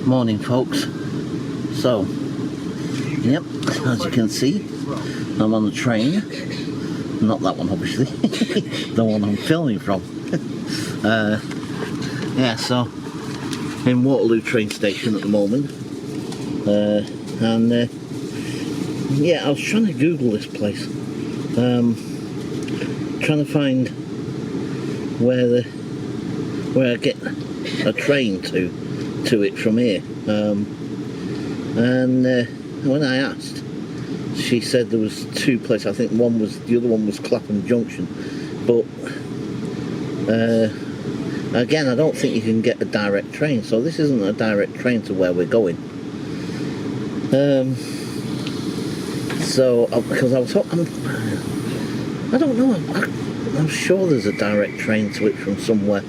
Morning, folks. So, yep, as you can see, I'm on the train. Not that one, obviously. The one I'm filming from. Yeah, so in Waterloo train station at the moment. Yeah, I was trying to Google this place. Trying to find where I get a train to it from here. When I asked, she said there was two places. I think the other one was Clapham Junction, but again, I don't think you can get a direct train. So this isn't a direct train to where we're going. So because I was hoping, I don't know. I'm sure there's a direct train to it from somewhere.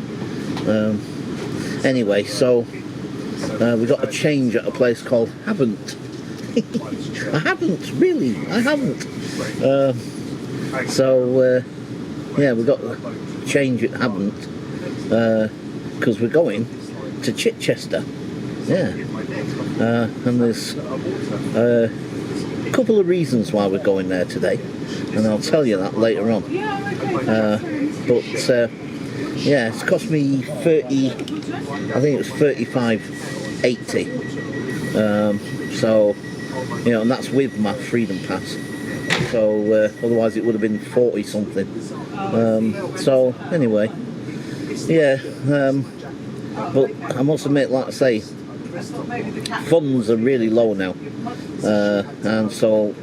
Anyway, so we got a change at a place called Haven't. I haven't. Yeah, we got a change at Haven't because we're going to Chichester. Yeah, and there's a couple of reasons why we're going there today, and I'll tell you that later on. Yeah, it's cost me 30. I think it was 35.80. So, you know, and that's with my Freedom Pass. So otherwise it would have been 40 something. So anyway, yeah. But I must admit, like I say, funds are really low now, and so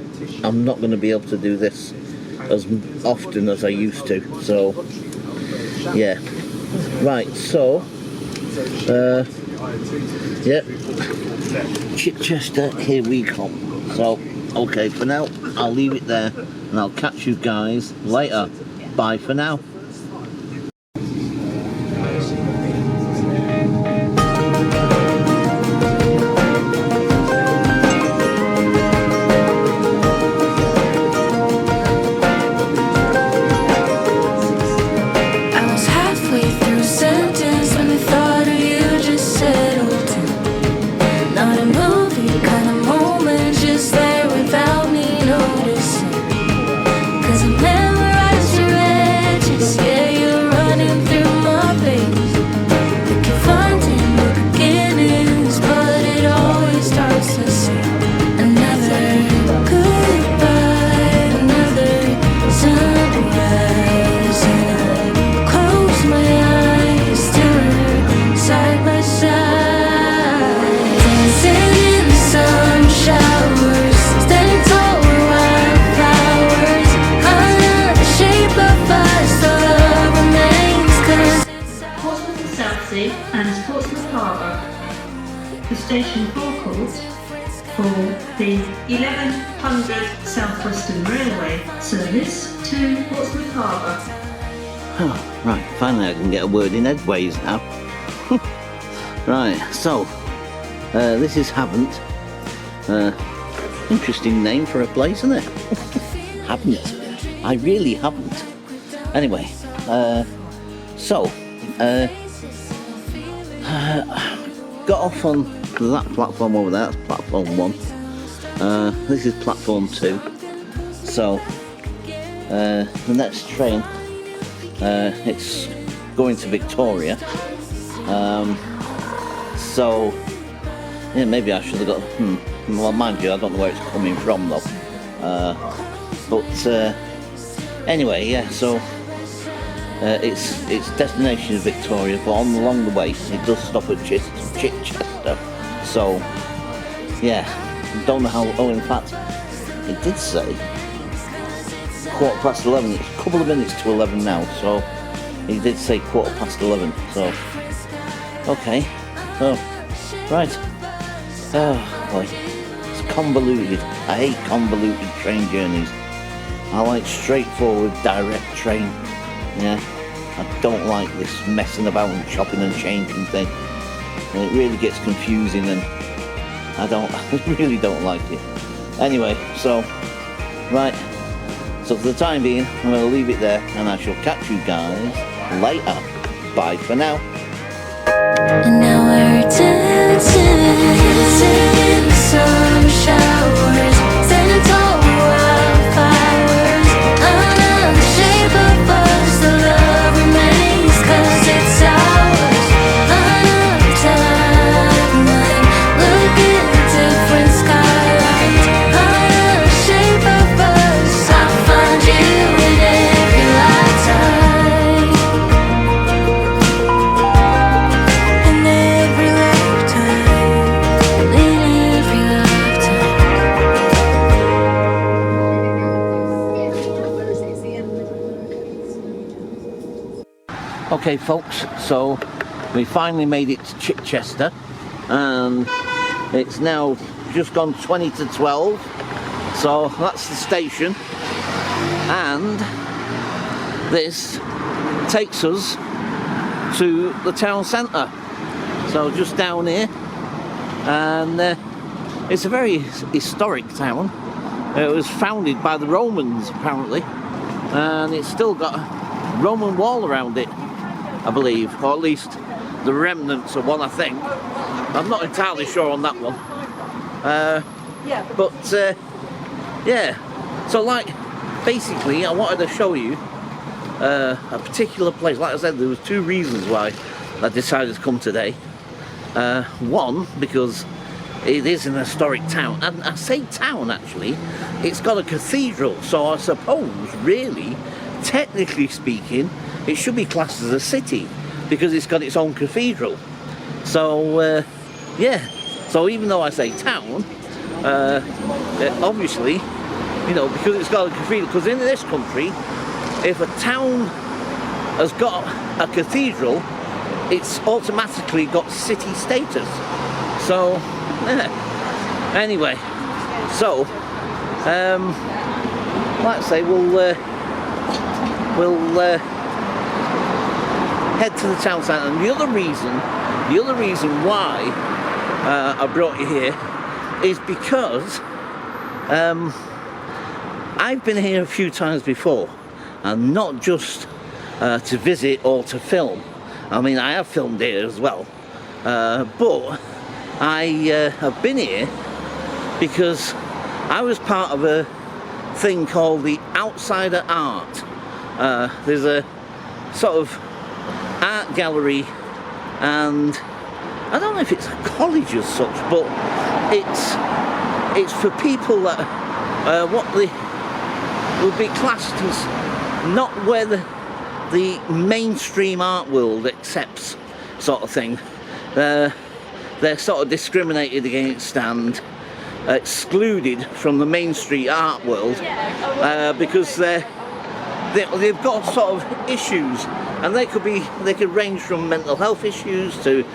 I'm not going to be able to do this as often as I used to. So yeah, right. So yeah, Chichester, here we come. So okay, for now I'll leave it there, and I'll catch you guys later. Bye for now. And Portsmouth Harbour. The station forecourt for the 1100 South Western Railway service to Portsmouth Harbour. Oh, right, finally I can get a word in edgeways now. Right, so this is Haven't. Interesting name for a place, isn't it? Haven't. I really haven't. Anyway, got off on that platform over there. That's platform 1. This is platform 2. So the next train, it's going to Victoria. So yeah, maybe I should have got. Well, mind you, I don't know where it's coming from though. But anyway, yeah. So. Its destination is Victoria, but along the way it does stop at Chichester. So yeah, don't know how. Oh, in fact, it did say 11:15. It's a couple of minutes to 11 now, so he did say 11:15. So okay, oh right. Oh boy, it's convoluted. I hate convoluted train journeys. I like straightforward direct train. Yeah, I don't like this messing about and chopping and changing thing. And it really gets confusing, and I really don't like it. Anyway, so right, so for the time being, I'm going to leave it there, and I shall catch you guys later. Bye for now. And now we're dancing. Okay folks, so we finally made it to Chichester, and it's now just gone 20 to 12, so that's the station, and this takes us to the town centre, so just down here, and it's a very historic town. It was founded by the Romans apparently, and it's still got a Roman wall around it, I believe, or at least the remnants of one, I think. I'm not entirely sure on that one. Yeah, so like, basically I wanted to show you a particular place. Like I said, there was two reasons why I decided to come today. One, because it is an historic town, and I say town actually, it's got a cathedral, so I suppose really, technically speaking, it should be classed as a city because it's got its own cathedral. So yeah, so even though I say town, obviously, you know, because it's got a cathedral, because in this country, if a town has got a cathedral, it's automatically got city status. So yeah. Anyway, so like I say, we'll head to the town centre. And the other reason why I brought you here is because I've been here a few times before, and not just to visit or to film. I mean, I have filmed here as well, but I have been here because I was part of a thing called the Outsider Art. There's a sort of art gallery, and I don't know if it's a college as such, but it's for people that what they would be classed as not where the mainstream art world accepts, sort of thing. They're sort of discriminated against and excluded from the mainstream art world because they've got sort of issues, and they could range from mental health issues to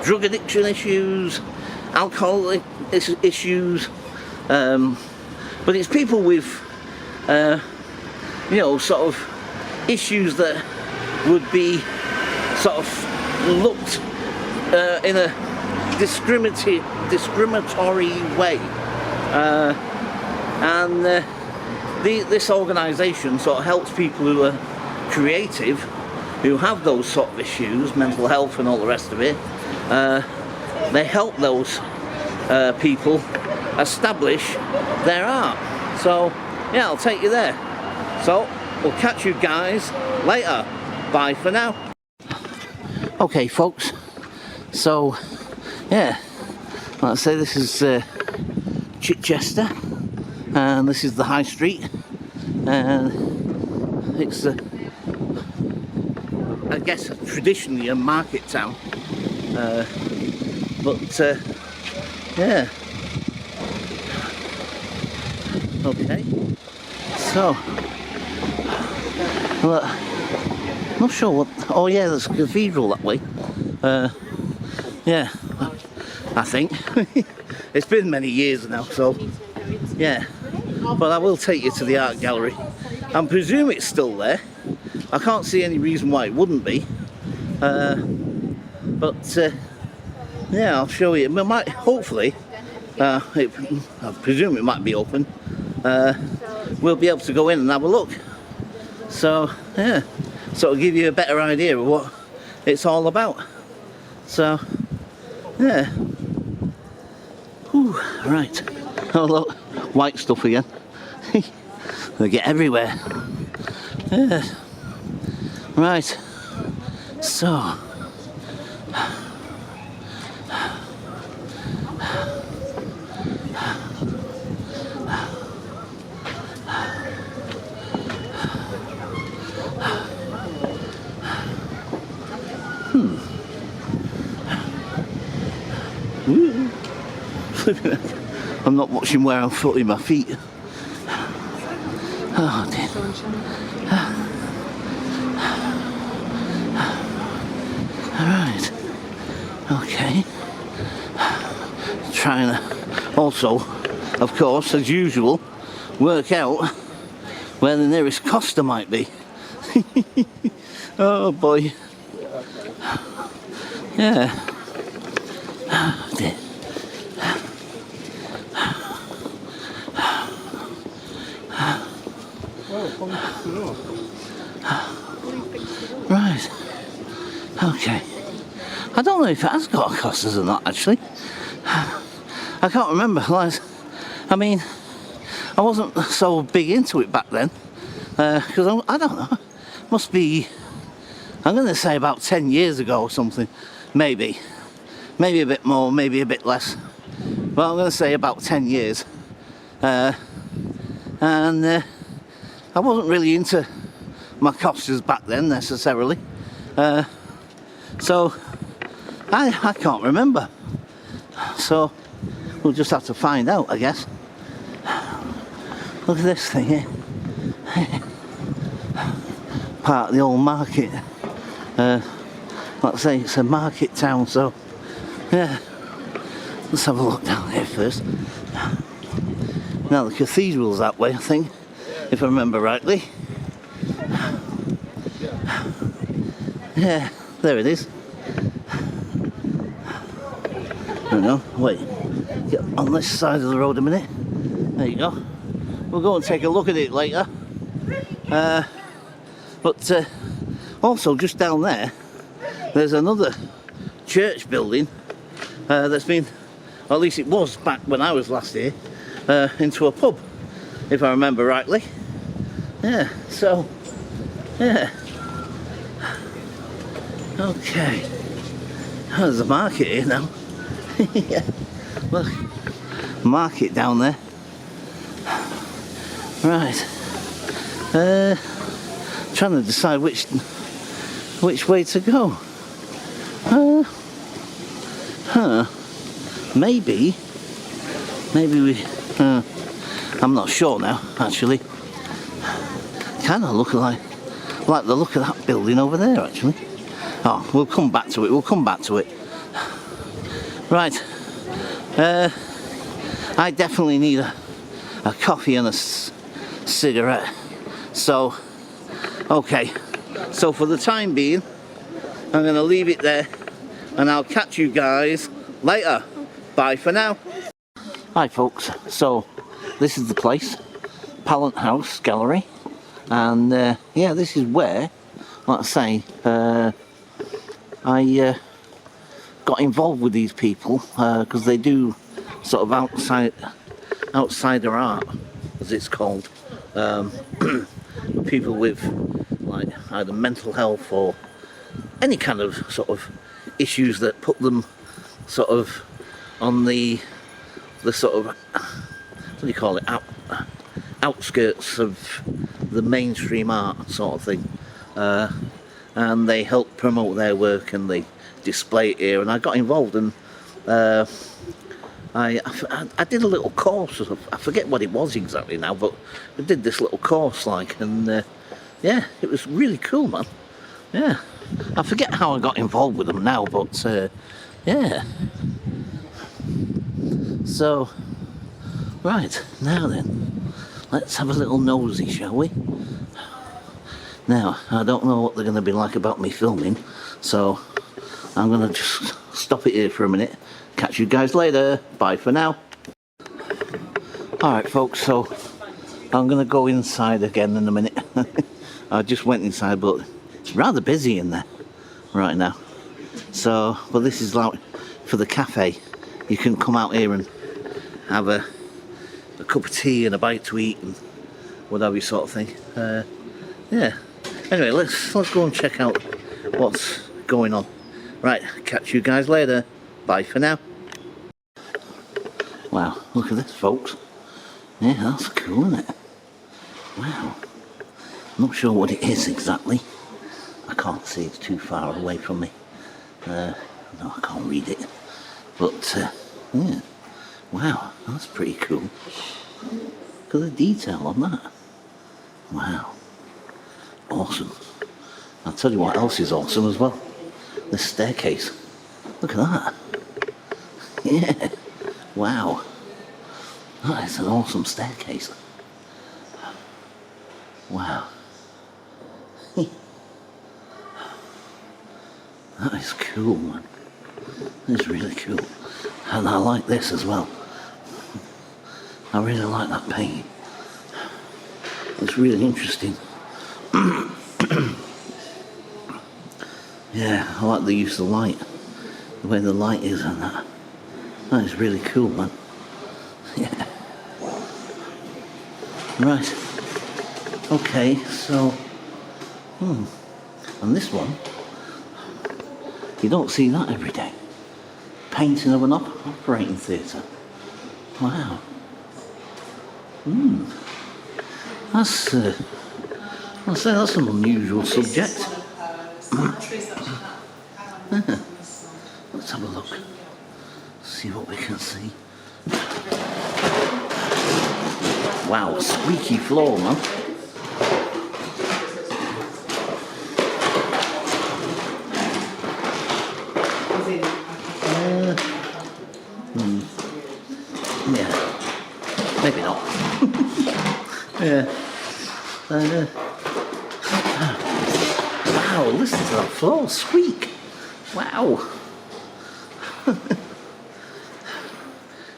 drug addiction issues, alcohol issues, but it's people with you know, sort of issues that would be sort of looked in a discriminatory way, and this organisation sort of helps people who are creative, who have those sort of issues, mental health and all the rest of it. They help those people establish their art. So yeah, I'll take you there. So we'll catch you guys later. Bye for now. Okay folks, so yeah, like I say, this is Chichester, and this is the High Street, and it's I guess traditionally a market town, but yeah, okay, so well, not sure what, oh yeah, there's a cathedral that way, yeah, I think. It's been many years now, so yeah, but I will take you to the art gallery. I presume it's still there. I can't see any reason why it wouldn't be, but yeah, I'll show you. It might, hopefully, I presume it might be open. We'll be able to go in and have a look. So yeah, so it'll give you a better idea of what it's all about. So yeah. Whew, right. Oh look, white stuff again. They get everywhere. Yeah. Right. So. I'm not watching where I'm footing my feet. Oh dear. Alright. Okay. Trying to also, of course, as usual, work out where the nearest Costa might be. Oh boy. Yeah. Oh dear. Right. Okay. I don't know if it has got Costas or not, actually. I can't remember. I mean, I wasn't so big into it back then. Because I don't know. Must be, I'm going to say about 10 years ago or something. Maybe. Maybe a bit more, maybe a bit less. But I'm going to say about 10 years. And I wasn't really into my Costas back then necessarily. So I can't remember. So we'll just have to find out, I guess. Look at this thing here. Part of the old market. Like I say, it's a market town, so yeah. Let's have a look down here first. Now the cathedral's that way, I think, if I remember rightly. Yeah, there it is. I don't know, wait. Get on this side of the road a minute. There you go. We'll go and take a look at it later. But also just down there, there's another church building that's been, or at least it was back when I was last here, into a pub, if I remember rightly. Yeah, so, yeah. Okay. There's a market here now. Yeah. Look, market down there. Right. Trying to decide which way to go. Maybe we. I'm not sure now. Actually, kind of look like the look of that building over there. Actually. Oh, we'll come back to it. We'll come back to it. Right. I definitely need a coffee and a cigarette. So, okay. So for the time being, I'm going to leave it there, and I'll catch you guys later. Bye for now. Hi folks. So this is the place, Pallant House Gallery, and yeah, this is where, like I say, I got involved with these people because they do sort of outsider art, as it's called. People with like either mental health or any kind of sort of issues that put them sort of on the sort of, what do you call it, outskirts of the mainstream art sort of thing, and they help promote their work and they display it here, and I got involved, and I did a little course. I forget what it was exactly now, but I did this little course, like, and yeah, it was really cool, man. Yeah, I forget how I got involved with them now, but yeah. So, right, now then, let's have a little nosy, shall we? Now, I don't know what they're going to be like about me filming, so I'm going to just stop it here for a minute. Catch you guys later. Bye for now. Alright folks, so I'm going to go inside again in a minute. I just went inside, but it's rather busy in there right now. So, but this is like for the cafe. You can come out here and have a cup of tea and a bite to eat and whatever sort of thing. Yeah. Anyway, let's go and check out what's going on. Right, catch you guys later. Bye for now. Wow, look at this, folks. Yeah, that's cool, isn't it? Wow. Not sure what it is exactly. I can't see, it's too far away from me. No, I can't read it. But, yeah. Wow, that's pretty cool. Look at the detail on that. Wow. Awesome. I'll tell you what else is awesome as well. this staircase. Look at that. Yeah. Wow. That is an awesome staircase. Wow. That is cool, man. That is really cool. And I like this as well. I really like that painting. It's really interesting. Yeah, I like the use of light. The way the light is and that. That is really cool, man. Yeah. Right. Okay, so... And this one, you don't see that every day. Painting of an operating theatre. Wow. That's, I'll say that's an unusual subject. Let's have a look. See what we can see. Wow, squeaky floor, man. Yeah, maybe not. Yeah. Wow, listen to that floor squeak. Wow.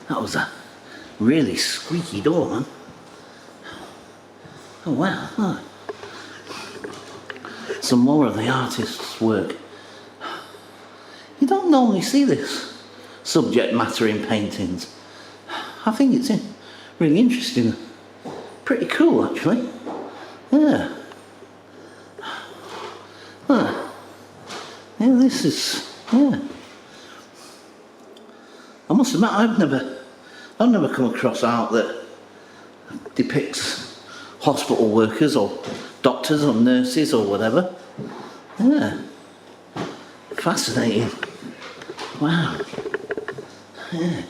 That was a really squeaky door, man. Oh, wow. Huh. Some more of the artist's work. You don't normally see this subject matter in paintings. I think it's really interesting. Pretty cool, actually. Yeah. Huh. Yeah, this is... Yeah. I must admit, I've never come across art that depicts hospital workers or doctors or nurses or whatever. Yeah. Fascinating. Wow. Yeah.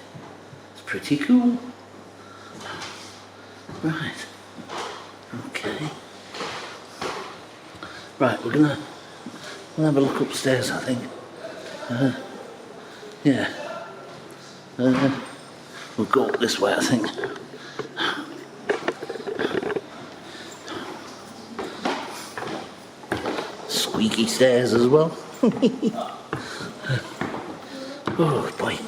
It's pretty cool. Right. Okay. Right, we're gonna have a look upstairs, I think. Yeah. We'll go up this way, I think. Squeaky stairs as well. Oh boy.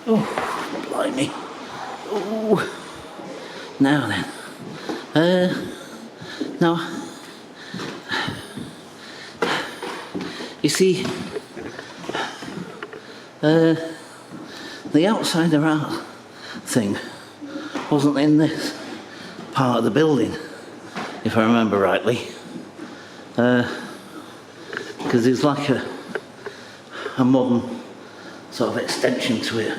Oh, blimey. Oh. Now then. Now, you see, the outsider art thing wasn't in this part of the building, if I remember rightly. Because it's like a modern sort of extension to it.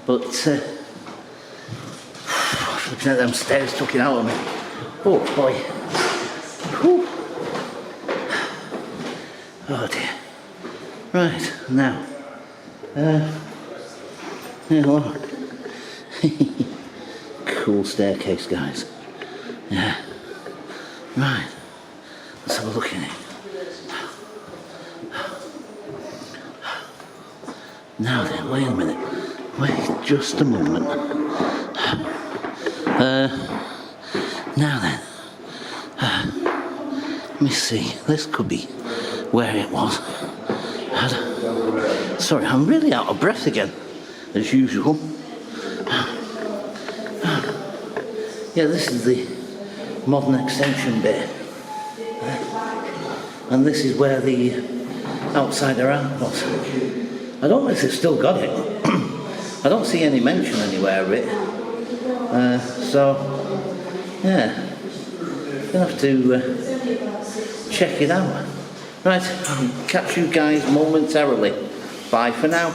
But looking at them stairs took it out of me. Oh boy. Whew. Oh dear. Right, now. Yeah, well. Cool staircase, guys. Yeah. Right. Let's have a look in it. Now then, wait a minute. Wait just a moment. Now then. Let me see. This could be where it was. Sorry, I'm really out of breath again, as usual. Yeah, this is the modern extension bit. And this is where the outsider art was. I don't know if they've still got it. I don't see any mention anywhere of it. So, yeah, gonna have to check it out. Right, I'll catch you guys momentarily. Bye for now.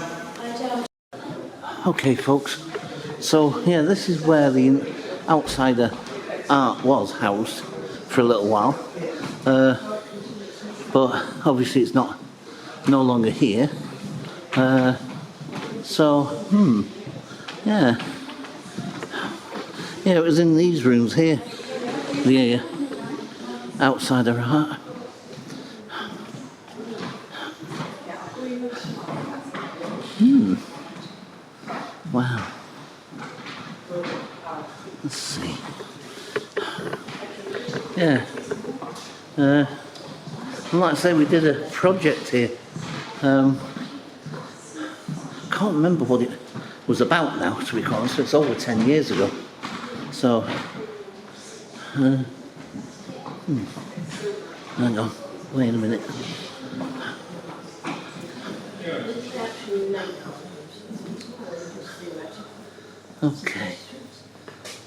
Okay, folks. So, yeah, this is where the outsider art was housed for a little while. but obviously it's no longer here. Yeah. Yeah, it was in these rooms here, the outsider art. Wow. Let's see. Yeah. And like I say, we did a project here. Can't remember what it was about now, to be honest. It's over 10 years ago. So, hang on, wait a minute. Okay,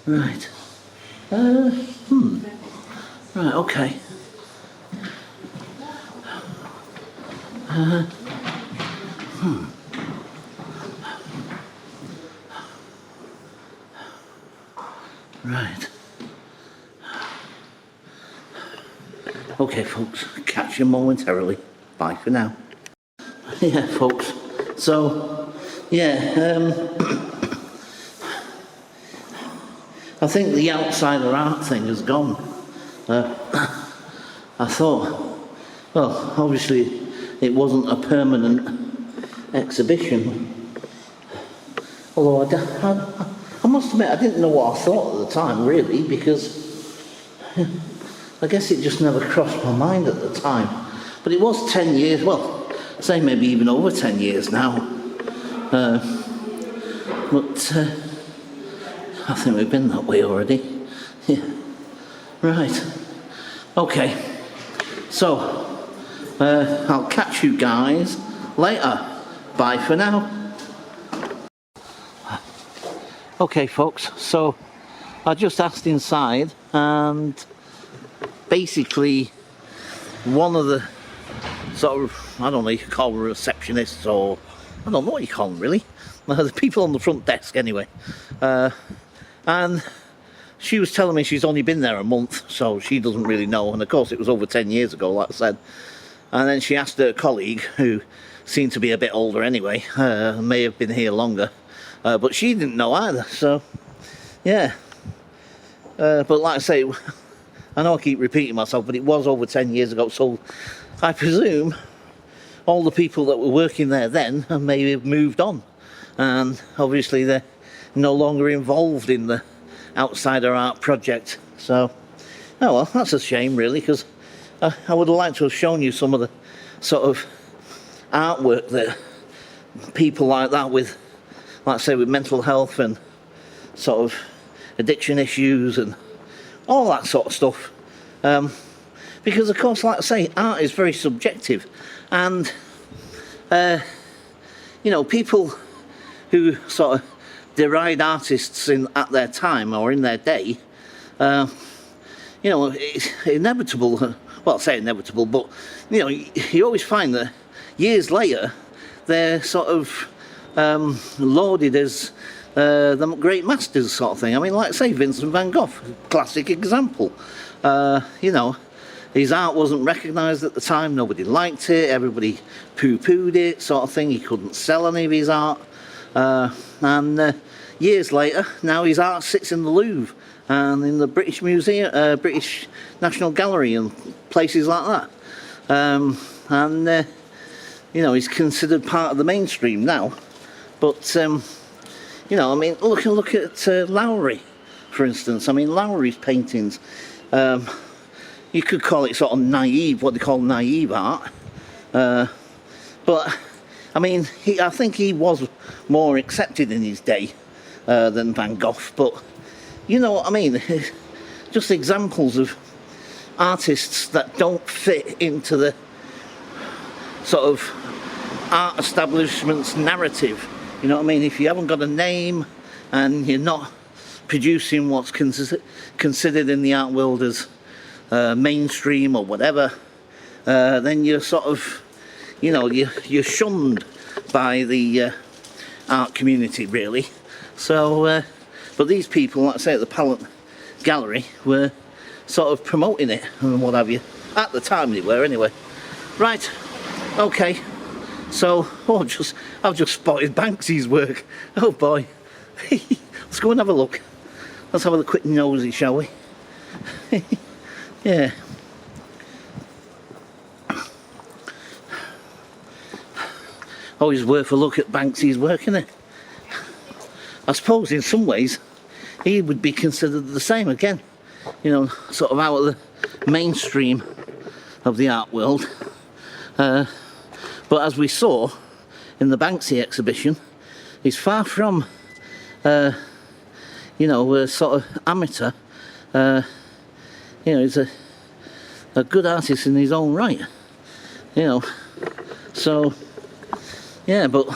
right. Right, okay. Right. Okay, folks, catch you momentarily. Bye for now. Yeah, folks. So, yeah, I think the outsider art thing has gone. I thought, well, obviously it wasn't a permanent exhibition. Although I must admit, I didn't know what I thought at the time, really, because I guess it just never crossed my mind at the time. But it was 10 years, well, say maybe even over 10 years now. But I think we've been that way already. Yeah. Right. Okay. So, I'll catch you guys later. Bye for now. Okay, folks, so I just asked inside, and basically one of the sort of, I don't know, you could call them receptionists, or I don't know what you call them really, the people on the front desk anyway, and she was telling me she's only been there a month, so she doesn't really know, and of course it was over 10 years ago, like I said. And then she asked her colleague, who seemed to be a bit older anyway, may have been here longer, but she didn't know either, so yeah. But like I say, I know I keep repeating myself, but it was over 10 years ago, so I presume all the people that were working there then may have moved on, and obviously they're no longer involved in the outsider art project. So, oh well, that's a shame really, because I would have liked to have shown you some of the sort of artwork that people like that with, like I say, with mental health and sort of addiction issues and all that sort of stuff. Because of course, like I say, art is very subjective, and you know, people who sort of deride artists at their time or in their day, you know, it's inevitable. Well, I'll say inevitable, but you know, you always find that years later they're sort of lauded as the great masters, sort of thing. I mean, like say Vincent van Gogh, classic example. You know, his art wasn't recognised at the time. Nobody liked it. Everybody poo-pooed it, sort of thing. He couldn't sell any of his art. And years later, now his art sits in the Louvre and in the British Museum, British National Gallery, and places like that. And you know, he's considered part of the mainstream now. But you know, I mean, look at Lowry, for instance. I mean, Lowry's paintings, you could call it sort of naive, what they call naive art. But I mean, I think he was more accepted in his day than Van Gogh. But you know what I mean? Just examples of artists that don't fit into the sort of art establishment's narrative. You know what I mean? If you haven't got a name and you're not producing what's considered in the art world as mainstream or whatever, then you're sort of, you know, you're shunned by the art community, really. So, but these people, like I say, at the Palette Gallery were sort of promoting it and what have you. At the time they were, anyway. Right, okay. So, I've just spotted Banksy's work. Oh boy. Let's go and have a look. Let's have a quick nosy, shall we? Yeah. Always worth a look at Banksy's work, isn't it? I suppose in some ways he would be considered the same again. You know, sort of out of the mainstream of the art world. But as we saw in the Banksy exhibition, he's far from, you know, a sort of amateur. You know, he's a good artist in his own right. You know, so yeah, but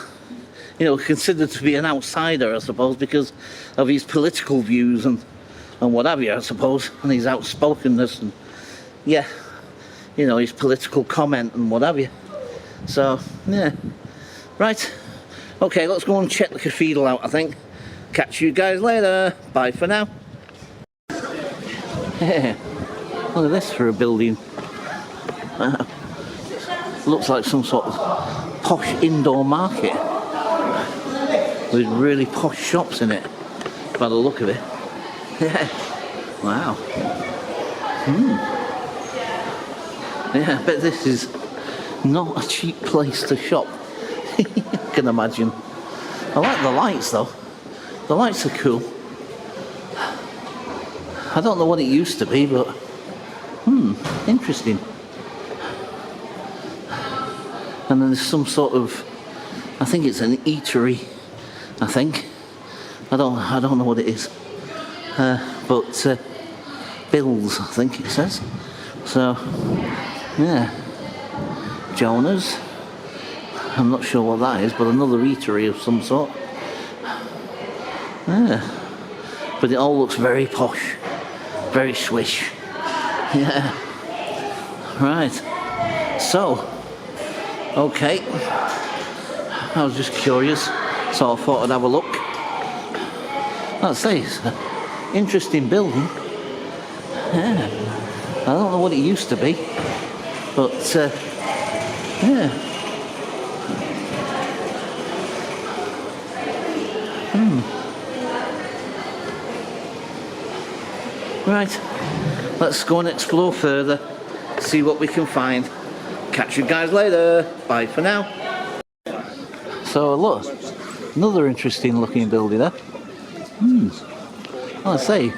you know, considered to be an outsider, I suppose, because of his political views and what have you, I suppose, and his outspokenness and yeah, you know, his political comment and what have you. So yeah, right. Okay, let's go and check the cathedral out. I think. Catch you guys later. Bye for now. Yeah. Look at this for a building. Looks like some sort of posh indoor market with really posh shops in it, by the look of it. Yeah. Wow. Yeah, I bet this is not a cheap place to shop. You can imagine. I like the lights though. The lights are cool. I don't know what it used to be, but interesting. And then there's some sort of, I think it's an eatery. I think. I don't know what it is. But Bill's, I think it says. So yeah, Jonah's. I'm not sure what that is, but another eatery of some sort. Yeah, but it all looks very posh, very swish. Yeah. Right. So, okay. I was just curious, so I thought I'd have a look. Let's say it's an interesting building. Yeah. I don't know what it used to be, but yeah. Right, let's go and explore further, see what we can find. Catch you guys later. Bye for now. So look, another interesting looking building there. I say,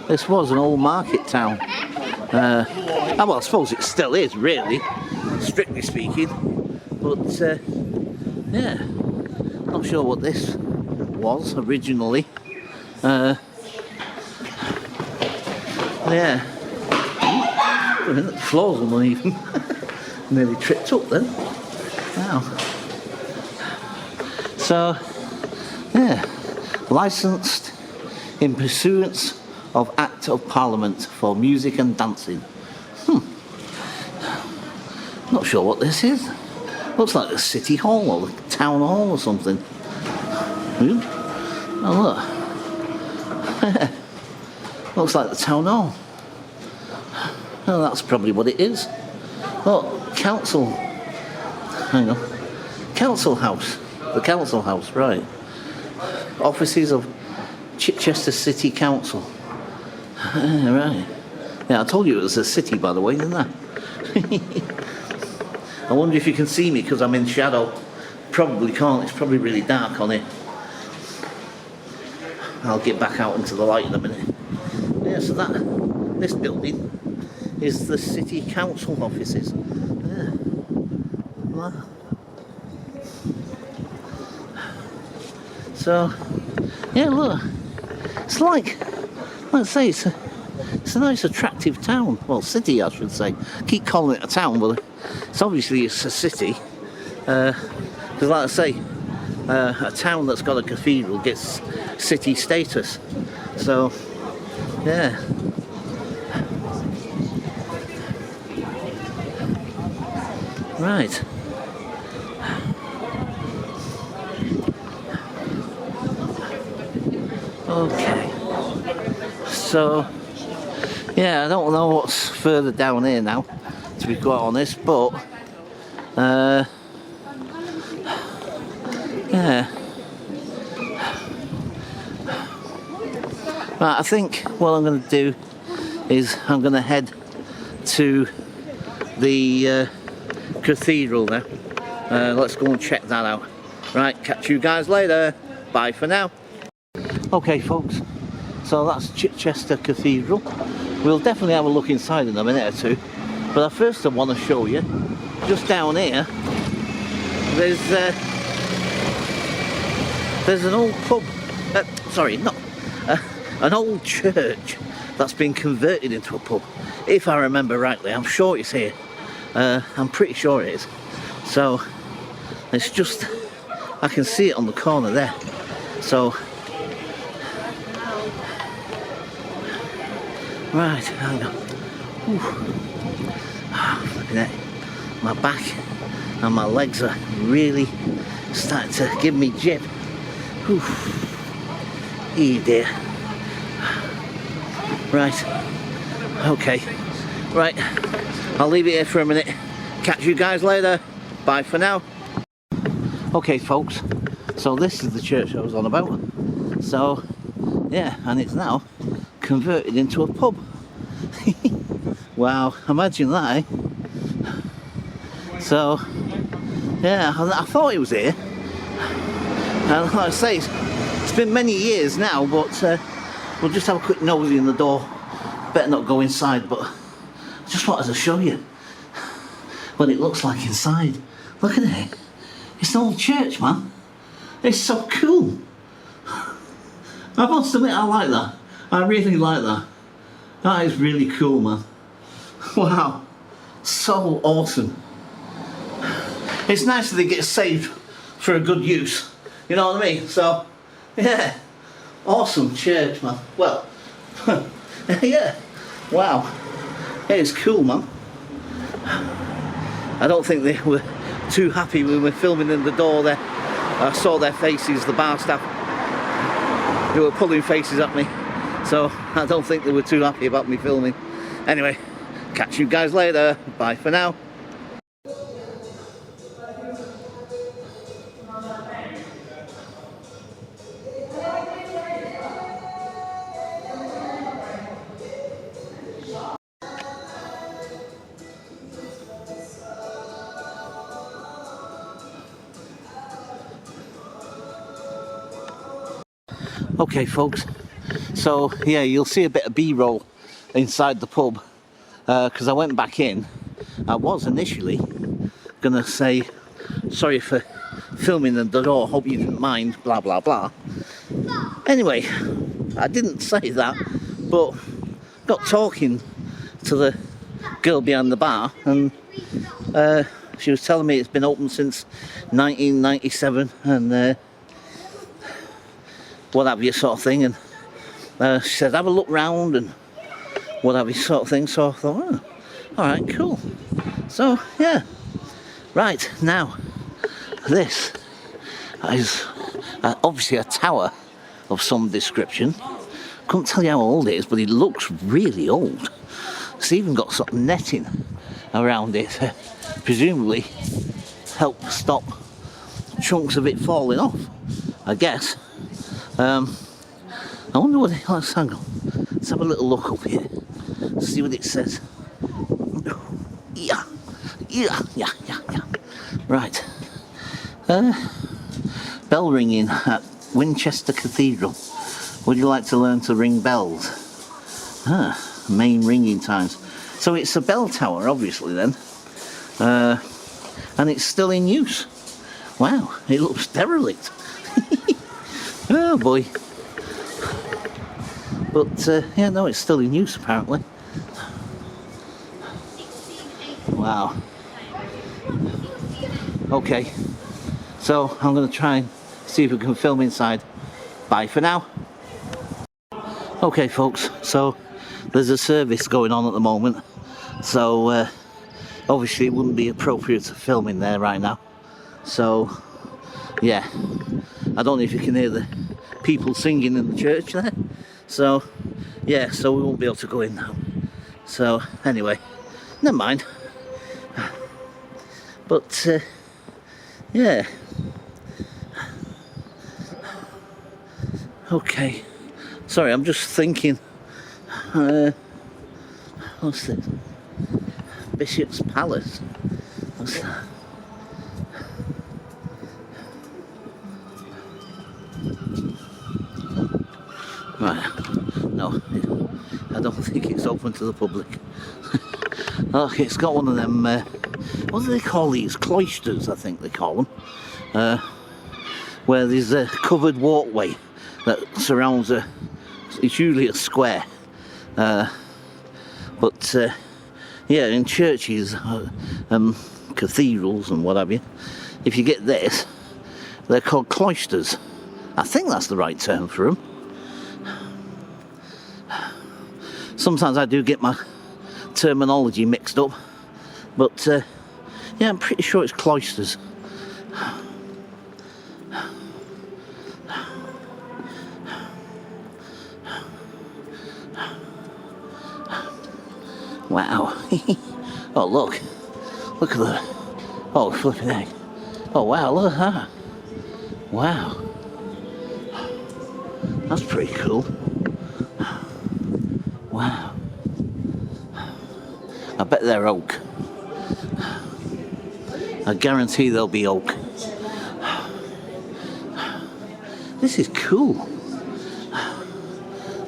this was an old market town. Well, I suppose it still is, really, strictly speaking. But yeah, not sure what this was originally. Yeah. I mean, the floor's uneven. Nearly tripped up then. Wow. So, yeah. Licensed in pursuance of Act of Parliament for music and dancing. Not sure what this is. Looks like the City Hall or the Town Hall or something. Oh, look. Looks like the Town Hall. Well, that's probably what it is. Oh, council. Hang on. Council House. The Council House, right. Offices of Chichester City Council. Right. Yeah, I told you it was a city, by the way, didn't I? I wonder if you can see me because I'm in shadow. Probably can't. It's probably really dark on it. I'll get back out into the light in a minute. Yeah, so this building is the City Council offices. Yeah. Wow. So, yeah, look, it's like, let's say it's a nice attractive town. Well, city, I should say. Keep calling it a town, but it's obviously a city. Because like I say, a town that's got a cathedral gets city status. So, yeah. Right. Okay. So, yeah, I don't know what's further down here now, to be quite honest, but Yeah. Right, I think what I'm going to do is I'm going to head to the cathedral now. Let's go and check that out. Right, catch you guys later. Bye for now. Okay folks, so that's Chichester Cathedral. We'll definitely have a look inside in a minute or two, but first I want to show you, just down here, there's an old pub, sorry, not, an old church that's been converted into a pub, if I remember rightly. I'm sure it's here. I'm pretty sure it is. So it's just, I can see it on the corner there. So right, hang on. Flipping it. My back and my legs are really starting to give me jip. Oh dear. Right, okay, right, I'll leave it here for a minute. Catch you guys later. Bye for now. Okay folks, so this is the church I was on about. So yeah, and it's now converted into a pub. Wow, imagine that, eh? So yeah, I thought it was here, and like I say, it's been many years now, but we'll just have a quick nosy in the door. Better not go inside, but I just wanted to show you what it looks like inside. Look at it. It's an old church, man. It's so cool. I must admit, I like that. I really like that. That is really cool, man. Wow. So awesome. It's nice that they get saved for a good use. You know what I mean? So, yeah. Awesome church, man. Well, yeah. Wow. It is cool, man. I don't think they were too happy when we were filming in the door there. I saw their faces, the bar staff. They were pulling faces at me. So, I don't think they were too happy about me filming. Anyway, catch you guys later. Bye for now. Okay folks, so yeah, you'll see a bit of B-roll inside the pub, because I went back in. I was initially gonna say sorry for filming in the door, hope you didn't mind, blah blah blah. Anyway, I didn't say that, but got talking to the girl behind the bar, and she was telling me it's been open since 1997 and what have you, sort of thing, and she said have a look round and what have you, sort of thing. So I thought, oh, alright, cool. So yeah, right, now this is obviously a tower of some description. Couldn't tell you how old it is, but it looks really old. It's even got sort of netting around it, presumably help stop chunks of it falling off, I guess. I wonder what it, let's hang on. Let's have a little look up here. See what it says. Yeah. Right. Bell ringing at Winchester Cathedral. Would you like to learn to ring bells? Main ringing times. So it's a bell tower, obviously then. And it's still in use. Wow, it looks derelict. Oh boy. But yeah, no, it's still in use apparently. Wow. Okay, so I'm going to try and see if we can film inside. Bye for now. Okay folks, so there's a service going on at the moment, so obviously it wouldn't be appropriate to film in there right now. So yeah, I don't know if you can hear the people singing in the church there. So yeah, so we won't be able to go in now. So anyway, never mind. But yeah. Okay. Sorry, I'm just thinking. What's this? Bishop's Palace. What's that? Right. No, I don't think it's open to the public. Okay, it's got one of them, what do they call these? Cloisters, I think they call them. Where there's a covered walkway that surrounds it's usually a square. But yeah, in churches, cathedrals and what have you, if you get this, they're called cloisters. I think that's the right term for them. Sometimes I do get my terminology mixed up, but yeah, I'm pretty sure it's cloisters. Wow. Oh, look at the, oh, flipping egg. Oh, wow, look at that. Wow. That's pretty cool. Wow. I bet they're oak. I guarantee they'll be oak. This is cool.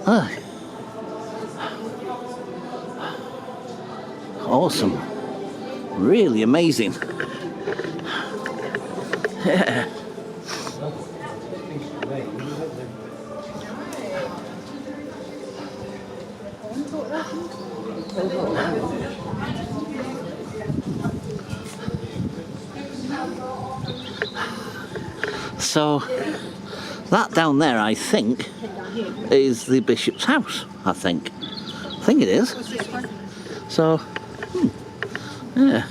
Look. Awesome. Really amazing. Yeah. So that down there, I think, is the bishop's house. I think it is. So yeah.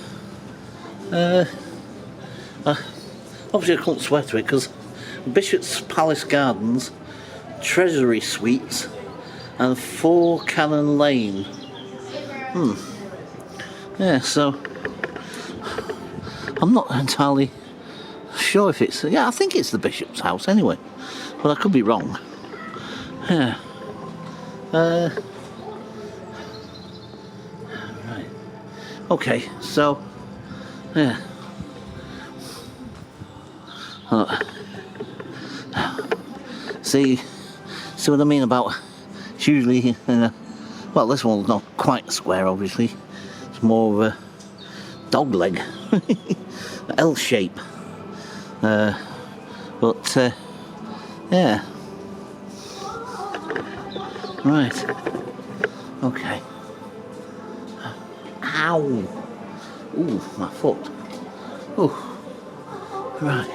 Obviously I couldn't swear to it because Bishop's Palace Gardens, Treasury Suites, and 4 Cannon Lane. Yeah, so I'm not entirely sure if it's, yeah, I think it's the Bishop's house anyway, but I could be wrong. Yeah. Right. Okay, so yeah. See what I mean about, it's usually well, this one's not quite a square, obviously. It's more of a dog leg, L shape. But yeah. Right. Okay. Ow! Ooh, my foot. Ooh. Right.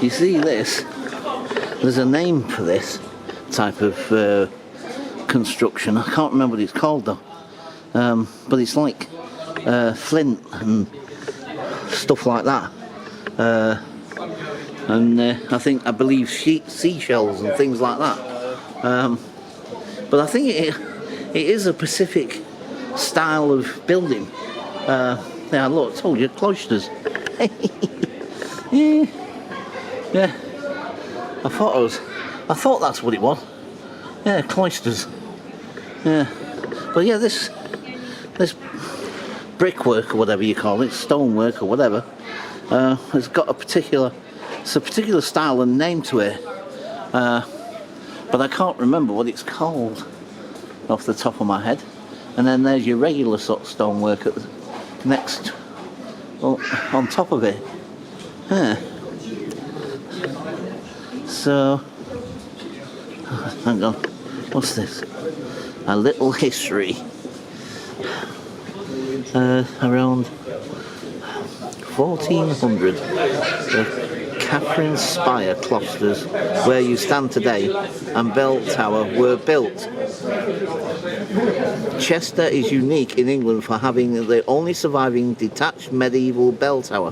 You see this? There's a name for this type of construction. I can't remember what it's called though. But it's like flint and stuff like that. And I believe seashells and things like that. But I think it is a Pacific style of building. Yeah, look, I told you, cloisters. Yeah. Yeah. I thought that's what it was. Yeah, cloisters. Yeah. But yeah, this brickwork or whatever you call it, stonework or whatever, has got a particular style and name to it. But I can't remember what it's called off the top of my head. And then there's your regular sort of stonework at the next, well, on top of it. Yeah. So, hang on, what's this? A little history. Around 1400, the Catherine Spire cloisters, where you stand today, and bell tower were built. Chester is unique in England for having the only surviving detached medieval bell tower.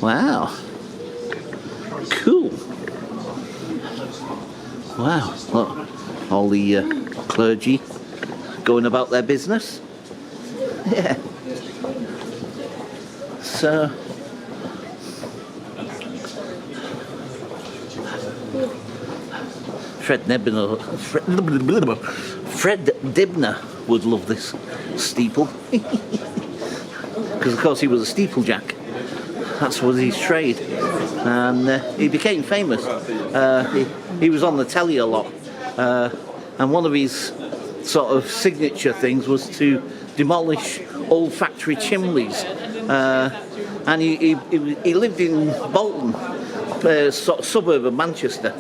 Wow. Cool. Wow. Look, all the clergy going about their business. Yeah. So. Fred Dibner would love this steeple. Because of course he was a steeplejack. That's was his trade. And he became famous. He was on the telly a lot. And one of his sort of signature things was to demolish old factory chimneys. And he lived in Bolton, sort of suburb of Manchester.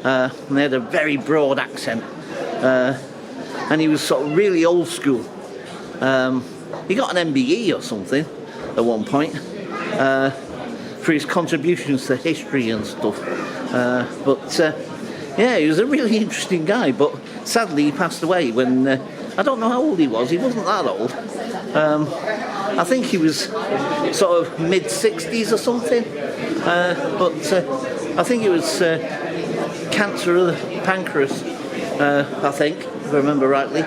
And they had a very broad accent. And he was sort of really old school. He got an MBE or something at one point for his contributions to history and stuff. Yeah, he was a really interesting guy, but sadly he passed away when, I don't know how old he wasn't that old. I think he was sort of mid-60s or something, but I think it was cancer of the pancreas, I think, if I remember rightly.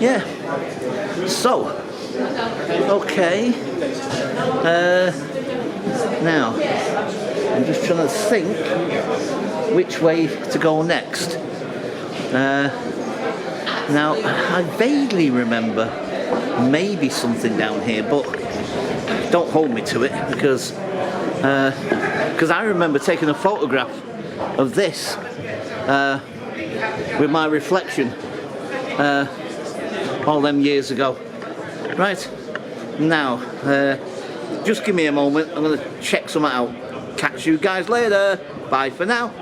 Yeah. So, okay. Now, I'm just trying to think which way to go next. Now, I vaguely remember maybe something down here, but don't hold me to it because I remember taking a photograph of this with my reflection all them years ago. Right, now, just give me a moment, I'm going to check something out. Catch you guys later, bye for now.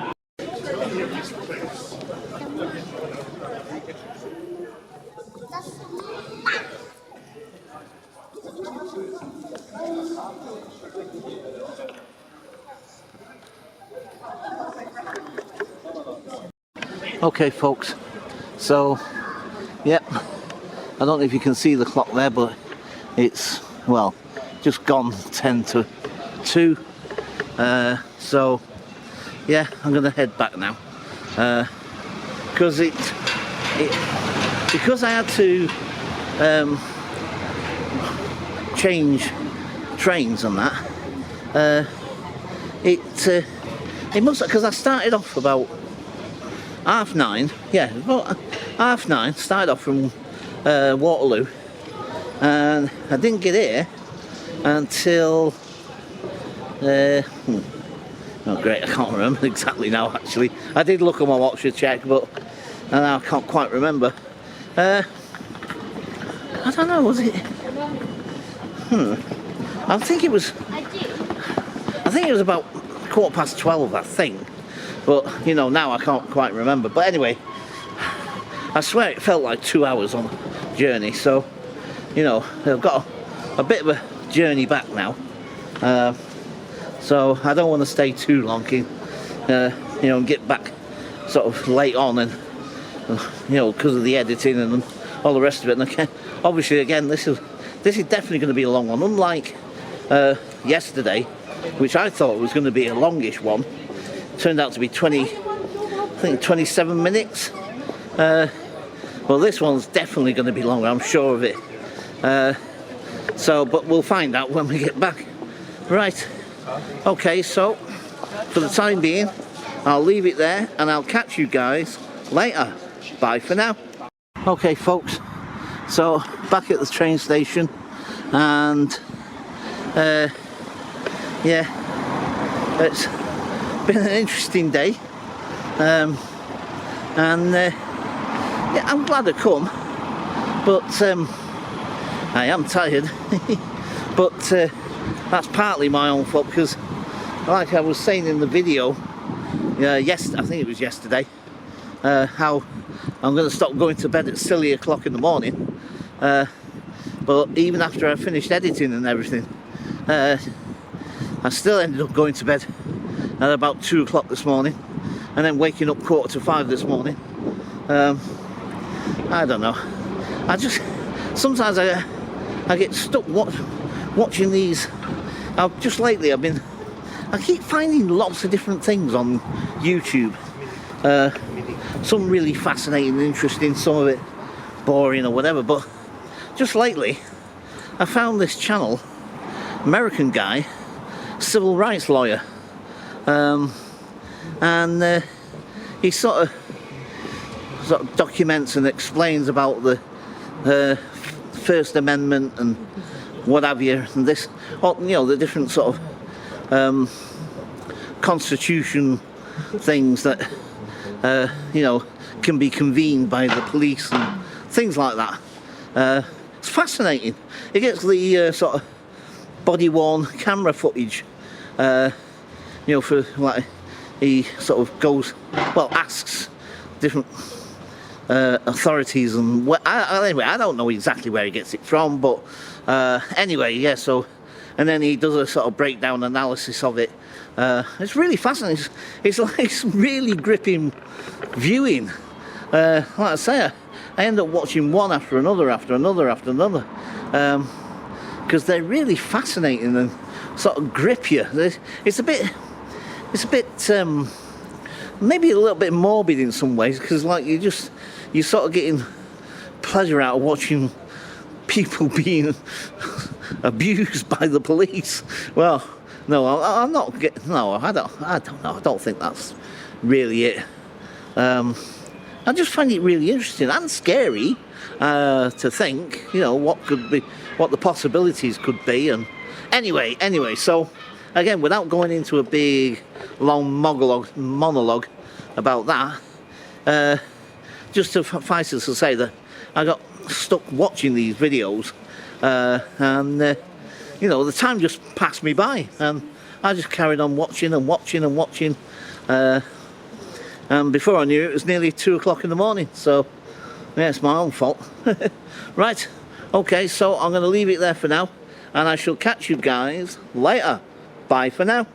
Okay folks, so yep, I don't know if you can see the clock there, but it's, well, just gone 10 to 2. So yeah, I'm gonna head back now because because I had to change trains and that. It must, because I started off about 9:30, yeah, about 9:30, started off from Waterloo, and I didn't get here until oh great, I can't remember exactly now actually. I did look on my watch to check, but now I can't quite remember. I don't know, was it? I think it was about 12:15, I think. But, you know, now I can't quite remember. But anyway, I swear it felt like 2 hours on the journey. So, you know, I've got a bit of a journey back now. So I don't want to stay too long, you know, and get back sort of late on and, you know, because of the editing and all the rest of it. And again, obviously, again, this is definitely going to be a long one. Unlike yesterday, which I thought was going to be a longish one. Turned out to be 27 minutes. Well, this one's definitely going to be longer, I'm sure of it. So, but we'll find out when we get back. Right. Okay, so for the time being, I'll leave it there and I'll catch you guys later. Bye for now. Okay, folks. So back at the train station, and yeah, it's been an interesting day, and yeah, I'm glad to come, but I am tired. But that's partly my own fault, because like I was saying in the video, I think it was yesterday, how I'm going to stop going to bed at silly o'clock in the morning, but even after I finished editing and everything, I still ended up going to bed at about 2 o'clock this morning, and then waking up 4:45 this morning. I don't know, sometimes I get stuck watching these just lately I keep finding lots of different things on YouTube. Some really fascinating and interesting, some of it boring or whatever, but just lately I found this channel, American guy, civil rights lawyer, and he sort of documents and explains about the First Amendment and what have you, and this, the different sort of constitution things that can be convened by the police and things like that. It's fascinating. It gets the sort of body-worn camera footage, for like, he sort of goes, asks different authorities and anyway, I don't know exactly where he gets it from, but anyway, yeah. So, and then he does a sort of breakdown analysis of it. It's really fascinating. It's like some really gripping viewing. Like I say, I end up watching one after another, because they're really fascinating and sort of grip you. It's a bit maybe a little bit morbid in some ways, because like you're sort of getting pleasure out of watching people being abused by the police. Well, no, I'm not. No, I don't know. I don't think that's really it. I just find it really interesting and scary to think, what the possibilities could be. And anyway, so again, without going into a big long monologue about that, just suffice it to say that I got stuck watching these videos, and the time just passed me by, and I just carried on watching, and before I knew it, it was nearly 2 o'clock in the morning. So yeah, it's my own fault. Right, okay, so I'm going to leave it there for now, and I shall catch you guys later. Bye for now.